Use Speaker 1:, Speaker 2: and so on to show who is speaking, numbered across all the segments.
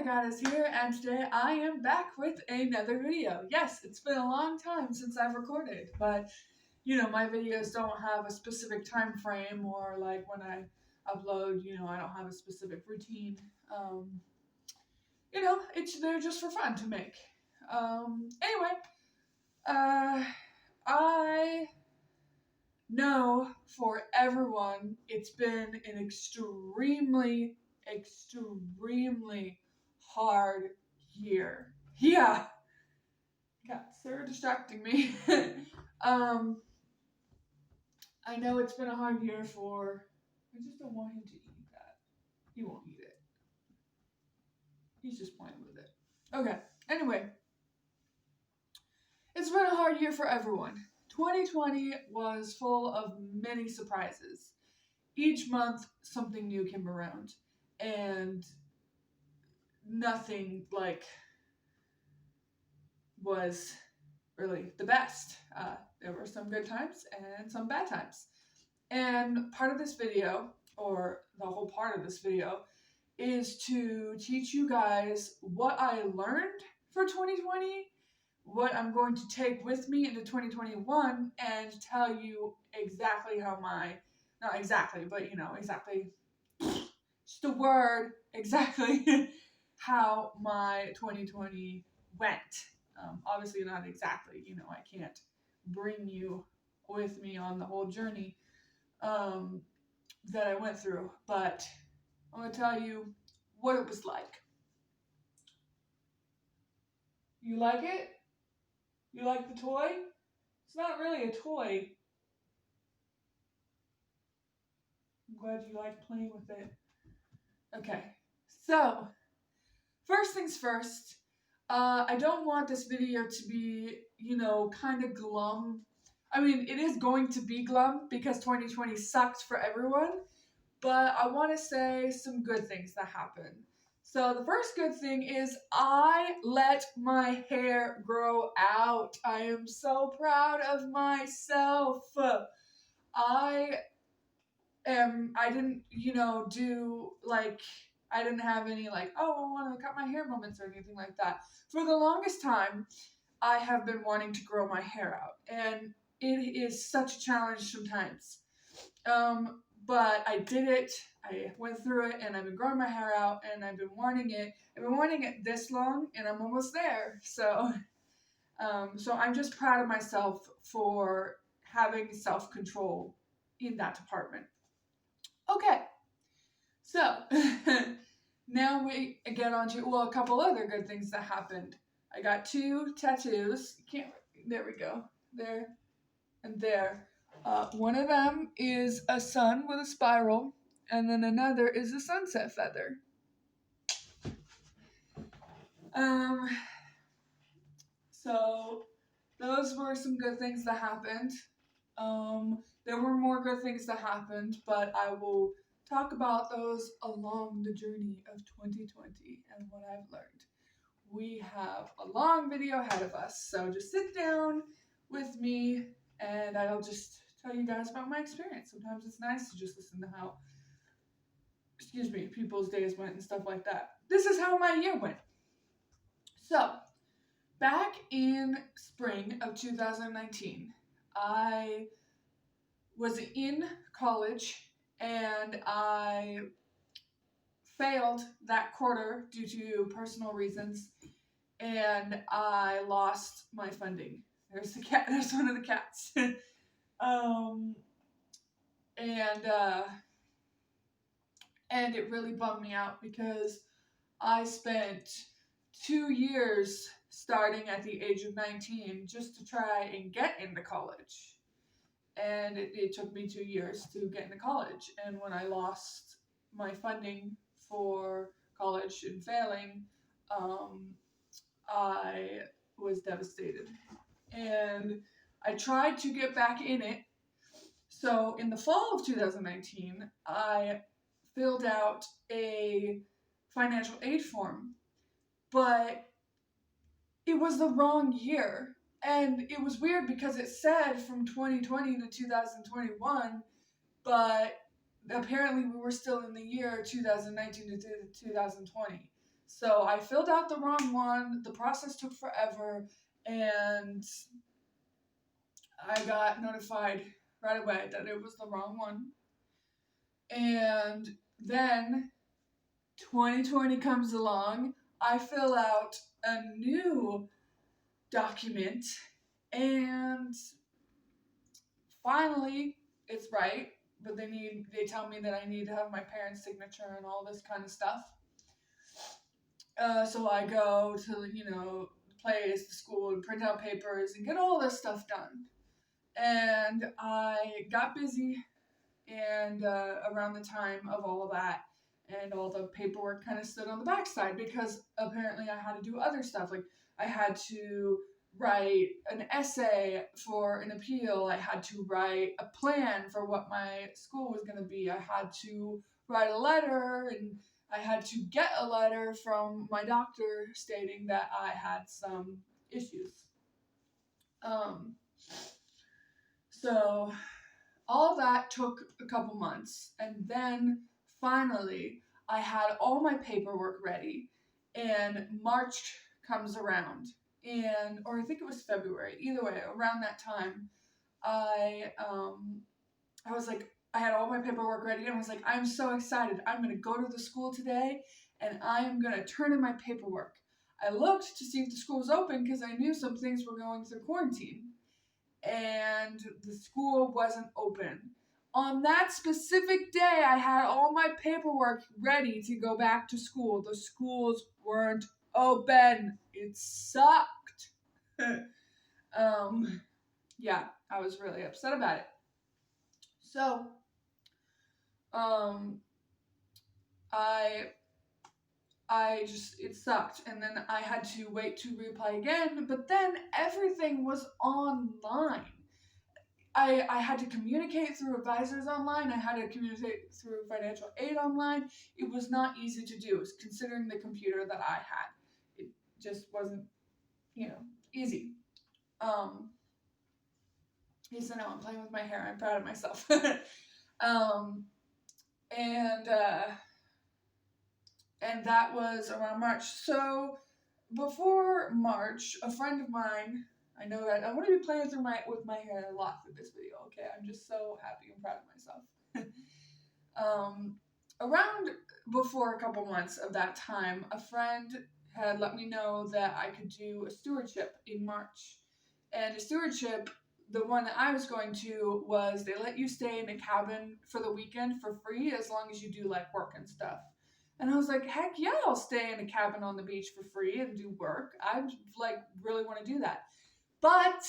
Speaker 1: God is here, and today I am back with another video. Yes, it's been a long time since I've recorded, but my videos don't have a specific time frame, or like when I upload, I don't have a specific routine. They're just for fun to make. Anyway, I know for everyone it's been an extremely hard year. Yeah. Cats, they're distracting me. I know it's been a hard year for. I just don't want him to eat that. He won't eat it. He's just playing with it. Okay. Anyway, it's been a hard year for everyone. 2020 was full of many surprises. Each month, something new came around, and nothing was really the best. There were some good times and some bad times. And part of this video, or the whole part of this video, is to teach you guys what I learned for 2020, what I'm going to take with me into 2021, and tell you exactly how not exactly, but exactly, just the word, exactly how my 2020 went. Obviously not exactly, I can't bring you with me on the whole journey that I went through, but I'm going to tell you what it was like. You like it? You like the toy? It's not really a toy. I'm glad you like playing with it. Okay, so first things first, I don't want this video to be, kind of glum. I mean, it is going to be glum because 2020 sucked for everyone, but I want to say some good things that happened. So the first good thing is I let my hair grow out. I am so proud of myself. I didn't, I didn't have any oh, I want to cut my hair moments or anything like that. For the longest time, I have been wanting to grow my hair out, and it is such a challenge sometimes. But I did it. I went through it, and I've been growing my hair out, and I've been wanting it. I've been wanting it this long, and I'm almost there. So I'm just proud of myself for having self-control in that department. Okay, so now we get on to, a couple other good things that happened. I got 2 tattoos. There we go. There and there. One of them is a sun with a spiral, and then another is a sunset feather. So those were some good things that happened. There were more good things that happened, but I will talk about those along the journey of 2020 and what I've learned. We have a long video ahead of us, so just sit down with me and I'll just tell you guys about my experience. Sometimes it's nice to just listen to how, people's days went and stuff like that. This is how my year went. So, back in spring of 2019, I was in college and I failed that quarter due to personal reasons, and I lost my funding. There's the cat. There's one of the cats. And it really bummed me out because I spent 2 years starting at the age of 19 just to try and get into college. And it took me 2 years to get into college. And when I lost my funding for college and failing, I was devastated. And I tried to get back in it. So in the fall of 2019, I filled out a financial aid form, but it was the wrong year. And it was weird because it said from 2020 to 2021, but apparently we were still in the year 2019 to 2020. So I filled out the wrong one. The process took forever, and I got notified right away that it was the wrong one. And then 2020 comes along. I fill out a new document, and finally it's right, but they tell me that I need to have my parents' signature and all this kind of stuff. So I go to the place, the school, and print out papers and get all this stuff done. And I got busy, and around the time of all of that, and all the paperwork kind of stood on the backside because apparently I had to do other stuff. Like I had to write an essay for an appeal. I had to write a plan for what my school was going to be. I had to write a letter, and I had to get a letter from my doctor stating that I had some issues. So all that took a couple months, and then finally I had all my paperwork ready, and March comes around, or I think it was February, either way, around that time, I was like, I had all my paperwork ready, and I was like, I'm so excited. I'm going to go to the school today, and I am going to turn in my paperwork. I looked to see if the school was open because I knew some things were going through quarantine, and the school wasn't open. On that specific day, I had all my paperwork ready to go back to school. The schools weren't open. It sucked. Yeah, I was really upset about it. So, um, I it sucked, and then I had to wait to reapply again, but then everything was online. I had to communicate through advisors online. I had to communicate through financial aid online. It was not easy to do, considering the computer that I had. It just wasn't, easy. Yes, I know, I'm playing with my hair. I'm proud of myself. And that was around March. So before March, a friend of mine, I know that I'm going to be playing with my hair a lot for this video. Okay, I'm just so happy and proud of myself. Around before a couple months of that time, a friend had let me know that I could do a stewardship in March. And a stewardship, the one that I was going to, was they let you stay in a cabin for the weekend for free as long as you do like work and stuff. And I was like, heck yeah, I'll stay in a cabin on the beach for free and do work. I like really want to do that. But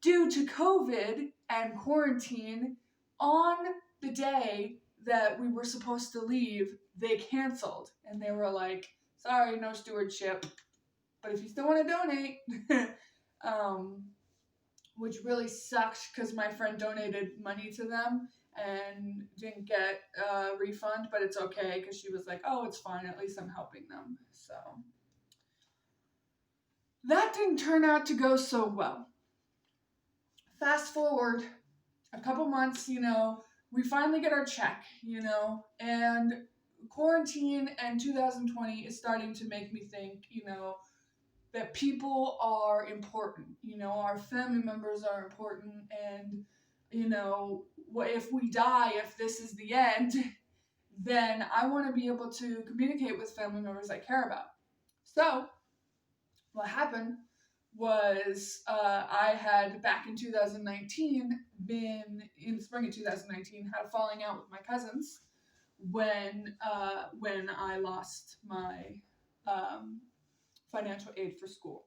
Speaker 1: due to COVID and quarantine, on the day that we were supposed to leave, they canceled. And they were like, sorry, no stewardship. But if you still want to donate, which really sucked because my friend donated money to them and didn't get a refund, but it's okay because she was like, oh, it's fine, at least I'm helping them. So that didn't turn out to go so well. Fast forward a couple months, we finally get our check, and quarantine and 2020 is starting to make me think, that people are important, our family members are important, and, if we die, if this is the end, then I want to be able to communicate with family members I care about. So what happened was I had, back in 2019, in the spring of 2019, had a falling out with my cousins when I lost my financial aid for school.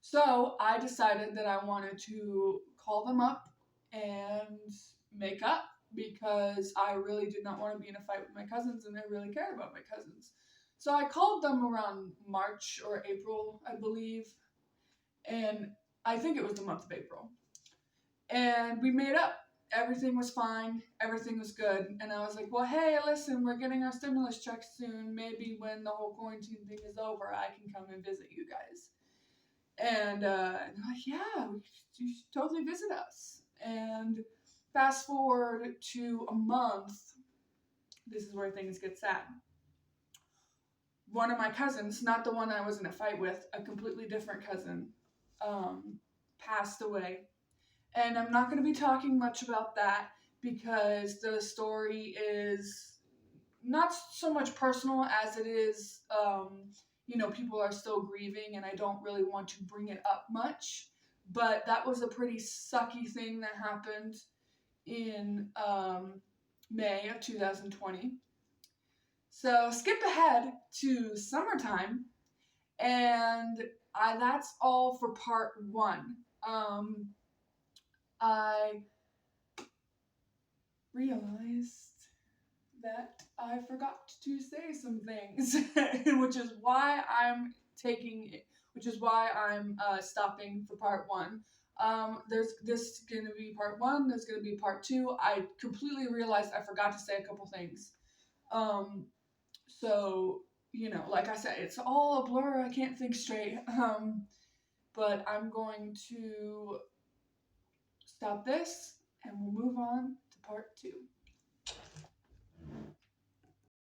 Speaker 1: So I decided that I wanted to call them up and make up, because I really did not want to be in a fight with my cousins, and I really cared about my cousins. So I called them around March or April, I believe, and I think it was the month of April. And we made up. Everything was fine. Everything was good. And I was like, well, hey, listen, we're getting our stimulus checks soon. Maybe when the whole quarantine thing is over, I can come and visit you guys. And they're like, yeah, you should totally visit us. And fast forward to a month, this is where things get sad. one of my cousins, not the one I was in a fight with, a completely different cousin, passed away. And I'm not going to be talking much about that because the story is not so much personal as it is, people are still grieving, and I don't really want to bring it up much. But that was a pretty sucky thing that happened in May of 2020. So skip ahead to summertime, and that's all for part one. I realized that I forgot to say some things, which is why I'm stopping for part one. There's this going to be part one. There's going to be part two. I completely realized I forgot to say a couple things. So like I said, it's all a blur. I can't think straight. But I'm going to stop this, and we'll move on to part two.